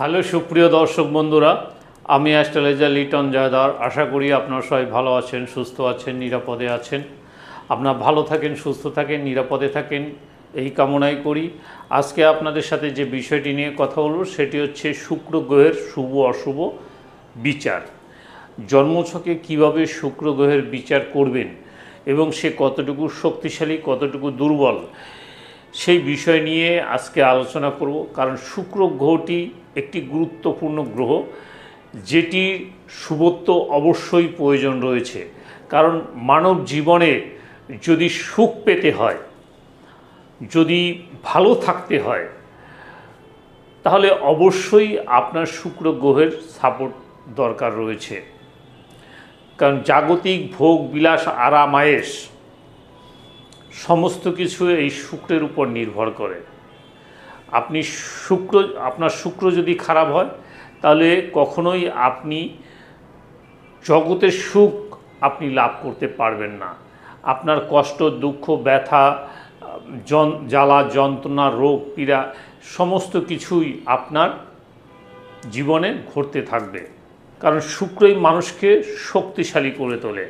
Hello সুপ্রিয় দর্শক বন্ধুরা, আমি অ্যাস্ট্রোলজার লিটন জয়দার। আশা করি আপনারা সবাই ভালো আছেন, সুস্থ আছেন, নিরাপদে আছেন। আপনারা ভালো থাকেন, সুস্থ থাকেন, নিরাপদে থাকেন, এই কামনাই করি। আজকে আপনাদের সাথে যে বিষয়টি নিয়ে কথা বলব সেটি হচ্ছে শুক্র গ্রহের শুভ অশুভ বিচার। জন্মছকে কিভাবে শুক্র গ্রহের বিচার করবেন এবং সে কতটুকু শক্তিশালী, কতটুকু দুর্বল, সেই বিষয় নিয়ে আজকে আলোচনা করব। কারণ শুক্র গ্রহটি একটি গুরুত্বপূর্ণ গ্রহ, যেটির শুভত্ব অবশ্যই প্রয়োজন রয়েছে। কারণ মানব জীবনে যদি সুখ পেতে হয়, যদি ভালো থাকতে হয়, তাহলে অবশ্যই আপনার শুক্র গ্রহের সাপোর্ট দরকার রয়েছে। কারণ জাগতিক ভোগ বিলাস আরাম আয়েশ সমস্ত কিছু এই শুক্রের উপর নির্ভর করে। আপনার শুক্র যদি খারাপ হয় তাহলে কখনোই আপনি জগতের সুখ আপনি লাভ করতে পারবেন না। আপনার কষ্ট, দুঃখ, ব্যথা, জ্বালা, যন্ত্রণা, রোগ, পীড়া সমস্ত কিছুই আপনার জীবনে ঘটতে থাকবে। কারণ শুক্রই মানুষকে শক্তিশালী করে তোলে,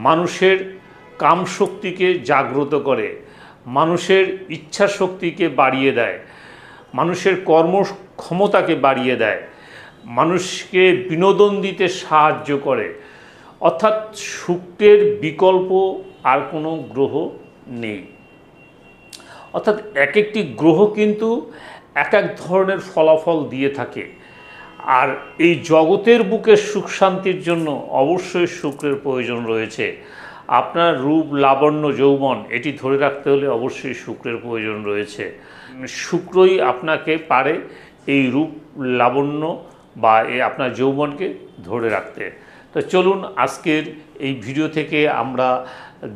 মানুষের কাম শক্তিকে জাগ্রত করে, মানুষের ইচ্ছা শক্তিকে বাড়িয়ে দেয়, মানুষের কর্মক্ষমতাকে বাড়িয়ে দেয়, মানুষকে বিনোদন দিতে সাহায্য করে। অর্থাৎ শুক্রের বিকল্প আর কোনো গ্রহ নেই। অর্থাৎ এক একটি গ্রহ কিন্তু এক এক ধরনের ফলাফল দিয়ে থাকে। আর এই জগতের বুকে সুখ শান্তির জন্য অবশ্যই শুক্রের প্রয়োজন রয়েছে। আপনার রূপ, লাবণ্য, যৌবন এটি ধরে রাখতে হলে অবশ্যই শুক্রের প্রয়োজন রয়েছে। শুক্রই আপনাকে পারে এই রূপ, লাবণ্য বা আপনার যৌবনকে ধরে রাখতে। তো চলুন আজকের এই ভিডিও থেকে আমরা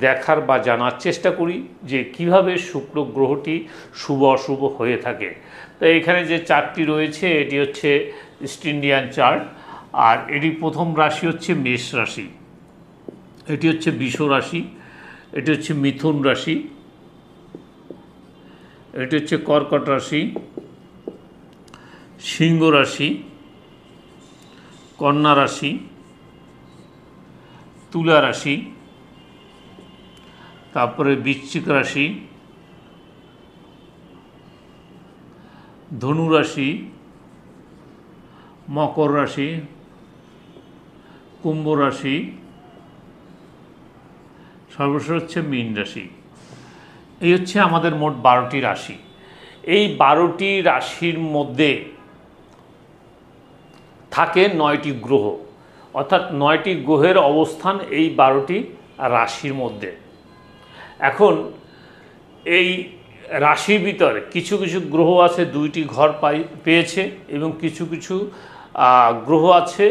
দেখার বা জানার চেষ্টা করি যে কিভাবে শুক্র গ্রহটি শুভ অশুভ হয়ে থাকে। তো এখানে যে চার্টটি রয়েছে এটি হচ্ছে ইস্ট ইন্ডিয়ান চার্ট। আর এটি প্রথম রাশি হচ্ছে মেষ রাশি, এটি হচ্ছে বৃষ রাশি, এটি হচ্ছে মিথুন রাশি, এটি হচ্ছে কর্কট রাশি, সিংহ রাশি, কন্যা রাশি, তুলা রাশি, তারপরে বৃশ্চিক রাশি, ধনু রাশি, মকর রাশি, কুম্ভ রাশি, সর্বশেষ হচ্ছে মীন রাশি। এই হচ্ছে আমাদের মোট 12টি রাশি। এই 12টি রাশির মধ্যে থাকে 9টি গ্রহ, অর্থাৎ 9টি গ্রহের অবস্থান এই 12টি রাশির মধ্যে। এখন এই রাশির ভিতরে কিছু কিছু গ্রহ আছে 2টি ঘর পেয়েছে এবং কিছু কিছু গ্রহ আছে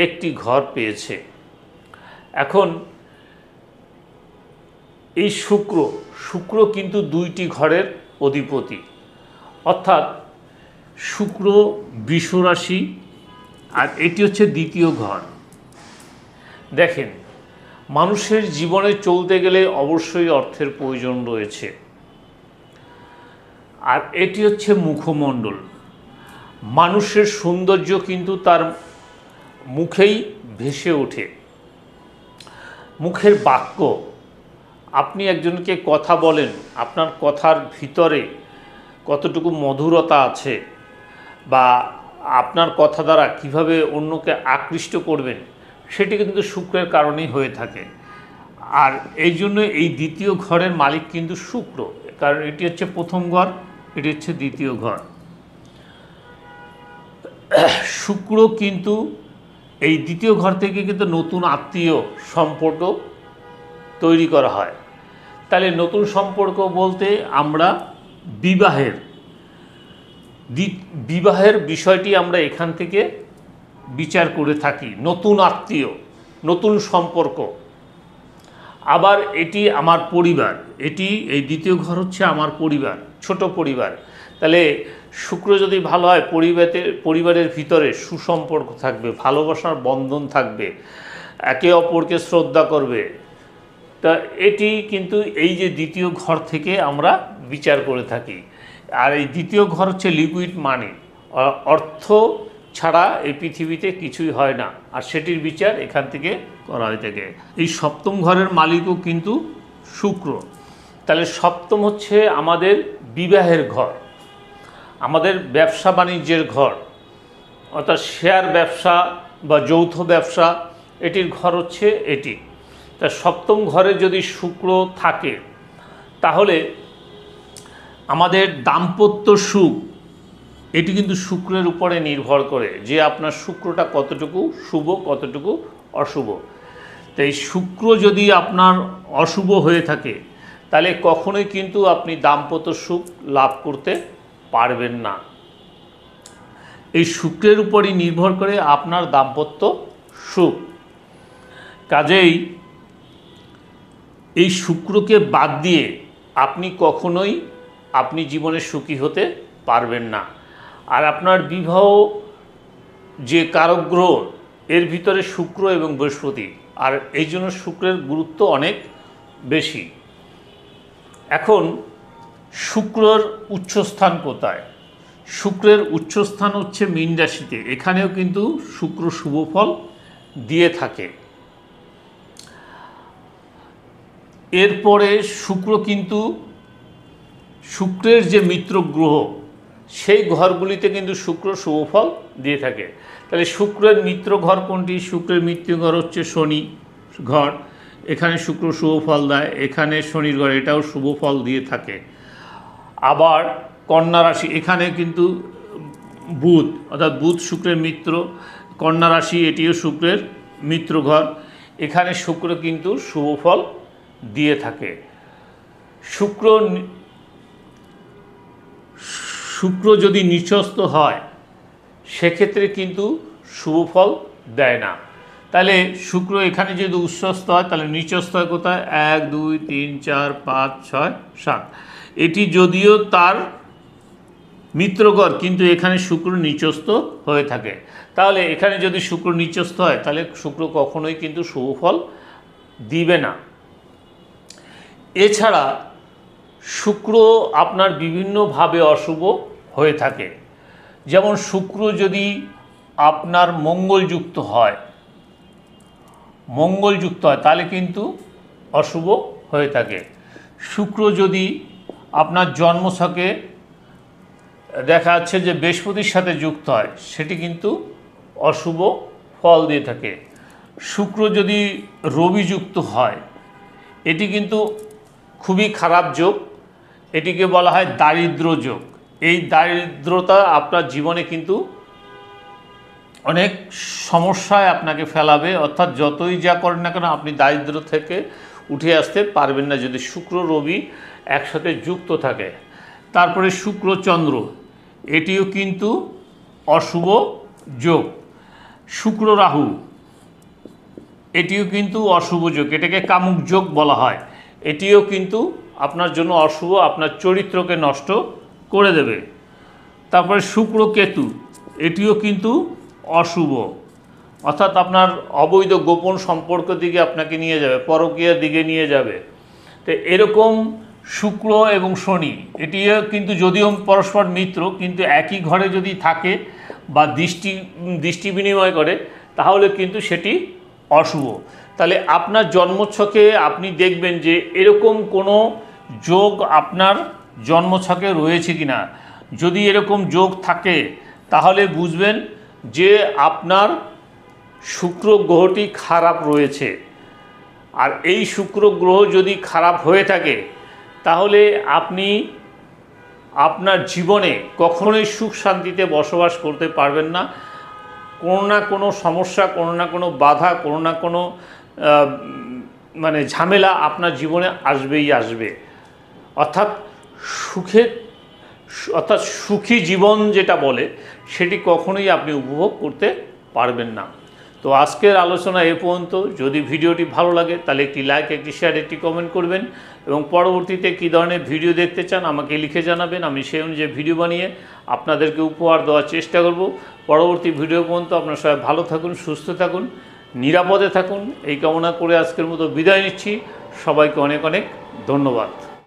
1টি ঘর পেয়েছে। এখন এই শুক্র কিন্তু 2টি ঘরের অধিপতি, অর্থাৎ শুক্র বৃষ রাশি আর এটি হচ্ছে দ্বিতীয় ঘর। দেখেন, মানুষের জীবনে চলতে গেলে অবশ্যই অর্থের প্রয়োজন রয়েছে। আর এটি হচ্ছে মুখমণ্ডল। মানুষের সৌন্দর্য কিন্তু তার মুখেই ভেসে ওঠে। মুখের বাক্য, আপনি একজনকে কথা বলেন, আপনার কথার ভিতরে কতটুকু মধুরতা আছে বা আপনার কথা দ্বারা কিভাবে অন্যকে আকৃষ্ট করবেন, সেটি কিন্তু শুক্রের কারণেই হয়ে থাকে। আর এই জন্য এই দ্বিতীয় ঘরের মালিক কিন্তু শুক্র, কারণ এটি হচ্ছে প্রথম ঘর, এটি হচ্ছে দ্বিতীয় ঘর। শুক্র কিন্তু এই দ্বিতীয় ঘর থেকে কিন্তু নতুন আত্মীয় সম্পর্ক তৈরি করা হয়। তাহলে নতুন সম্পর্ক বলতে আমরা বিবাহের বিষয়টি আমরা এখান থেকে বিচার করে থাকি। নতুন আত্মীয়, নতুন সম্পর্ক। আবার এটি আমার পরিবার, এই দ্বিতীয় ঘর হচ্ছে আমার পরিবার, ছোট পরিবার। তাহলে শুক্র যদি ভালো হয়, পরিবারের ভিতরে সুসম্পর্ক থাকবে, ভালোবাসার বন্ধন থাকবে, একে অপরকে শ্রদ্ধা করবে। তা এটি কিন্তু এই যে দ্বিতীয় ঘর থেকে আমরা বিচার করে থাকি। আর এই দ্বিতীয় ঘর হচ্ছে লিকুইড মানি, অর্থ ছাড়া এই পৃথিবীতে কিছুই হয় না, আর সেটির বিচার এখান থেকে করা হয়ে থাকে। এই সপ্তম ঘরের মালিকও কিন্তু শুক্র। তাহলে সপ্তম হচ্ছে আমাদের বিবাহের ঘর, আমাদের ব্যবসা বাণিজ্যের ঘর, অর্থাৎ শেয়ার ব্যবসা বা যৌথ ব্যবসা, এটির ঘর হচ্ছে এটি। তা সপ্তম ঘরে যদি শুক্র থাকে তাহলে আমাদের দাম্পত্য সুখ এটি কিন্তু শুক্রের উপরে নির্ভর করে, যে আপনার শুক্রটা কতটুকু শুভ কতটুকু অশুভ। তাই শুক্র যদি আপনার অশুভ হয়ে থাকে তাহলে কখনোই কিন্তু আপনি দাম্পত্য সুখ লাভ করতে পারবেন না। এই শুক্রের উপরই নির্ভর করে আপনার দাম্পত্য সুখ। কাজেই এই শুক্রকে বাদ দিয়ে আপনি কখনোই আপনি জীবনে সুখী হতে পারবেন না। আর আপনার বিবাহ যে কারক গ্রহ এর ভিতরে শুক্র এবং বৃহস্পতি, আর এই জন্য শুক্রের গুরুত্ব অনেক বেশি। এখন শুক্রের উচ্চস্থান কোথায়? শুক্রের উচ্চস্থান হচ্ছে মীন রাশিতে, এখানেও কিন্তু শুক্র শুভ ফল দিয়ে থাকে। এরপরে শুক্র কিন্তু শুক্রের যে মিত্র গ্রহ সেই ঘরগুলিতে কিন্তু শুক্র শুভ ফল দিয়ে থাকে। তাহলে শুক্রের মিত্র ঘর কোনটি? শুক্রের মিত্র ঘর হচ্ছে শনি ঘর, এখানে শুক্র শুভ ফল দেয়, এখানে শনির ঘর এটাও শুভ ফল দিয়ে থাকে। আবার কন্যা রাশি, এখানে কিন্তু বুধ, অর্থাৎ বুধ শুক্রের মিত্র, কন্যা রাশি এটিও শুক্রের মিত্র ঘর, এখানে শুক্র কিন্তু শুভ ফল দিয়ে থাকে। শুক্র যদি নিচস্থ হয় সেক্ষেত্রে কিন্তু শুভ ফল দেয় না। তাহলে শুক্র এখানে যদি উচ্চস্থ হয় তাহলে নিচস্থ হয় কোথায়? 1 2 3 4 5 6 7। এটি যদিও তার মিত্রঘর কিন্তু এখানে শুক্র নিচস্থ হয়ে থাকে। তাহলে এখানে যদি শুক্র নিচস্থ হয় তাহলে শুক্র কখনোই কিন্তু শুভ ফল দিবে না। এছাড়া শুক্র আপনার বিভিন্নভাবে অশুভ হয়ে থাকে। যেমন শুক্র যদি আপনার মঙ্গলযুক্ত হয় তাহলে কিন্তু অশুভ হয়ে থাকে। শুক্র যদি আপনার জন্মছকে দেখা যাচ্ছে যে বৃহস্পতির সাথে যুক্ত হয় সেটি কিন্তু অশুভ ফল দিয়ে থাকে। শুক্র যদি রবি যুক্ত হয় এটি কিন্তু খুবই খারাপ যোগ, এটিকে বলা হয় দারিদ্র যোগ। এই দারিদ্রতা আপনার জীবনে কিন্তু অনেক সমস্যায় আপনাকে ফেলাবে, অর্থাৎ যতই যা করেন না কেন আপনি দারিদ্র থেকে উঠে আসতে পারবেন না যদি শুক্র রবি একসাথে যুক্ত থাকে। তারপরে শুক্র চন্দ্র এটিও কিন্তু অশুভ যোগ। শুক্র রাহু এটিও কিন্তু অশুভ যোগ, এটাকে কামুক যোগ বলা হয়। এটিও কিন্তু আপনার জন্য অশুভ, আপনার চরিত্রকে নষ্ট করে দেবে। তারপরে শুক্র কেতু এটিও কিন্তু অশুভ, অর্থাৎ আপনার অবৈধ গোপন সম্পর্ক দিকে আপনাকে নিয়ে যাবে, পরকীয়ার দিকে নিয়ে যাবে। তো এরকম শুক্র এবং শনি এটিও কিন্তু যদিও পরস্পর মিত্র কিন্তু একই ঘরে যদি থাকে বা দৃষ্টি বিনিময় করে তাহলে কিন্তু সেটি অশুভ। তাহলে আপনার জন্মছকে আপনি দেখবেন যে এরকম কোনো যোগ আপনার জন্মছকে রয়েছে কিনা। যদি এরকম যোগ থাকে তাহলে বুঝবেন যে আপনার শুক্র গ্রহটি খারাপ রয়েছে। আর এই শুক্র গ্রহ যদি খারাপ হয়ে থাকে তাহলে আপনি আপনার জীবনে কখনোই সুখ শান্তিতে বসবাস করতে পারবেন না। কোনো না কোনো সমস্যা, কোনো না কোনো বাধা, কোনো না কোনো ঝামেলা আপনার জীবনে আসবেই আসবে। অর্থাৎ সুখী জীবন যেটা বলে সেটি কখনোই আপনি উপভোগ করতে পারবেন না। তো আজকের আলোচনা এ পর্যন্ত। যদি ভিডিওটি ভালো লাগে তাহলে একটি লাইক, একটি শেয়ার, একটি কমেন্ট করবেন এবং পরবর্তীতে কী ধরনের ভিডিও দেখতে চান আমাকে লিখে জানাবেন। আমি সেই অনুযায়ী ভিডিও বানিয়ে আপনাদেরকে উপহার দেওয়ার চেষ্টা করব। পরবর্তী ভিডিও পর্যন্ত আপনারা সবাই ভালো থাকুন, সুস্থ থাকুন, নিরাপদে থাকুন এই কামনা করে আজকের মতো বিদায় নিচ্ছি। সবাইকে অনেক অনেক ধন্যবাদ।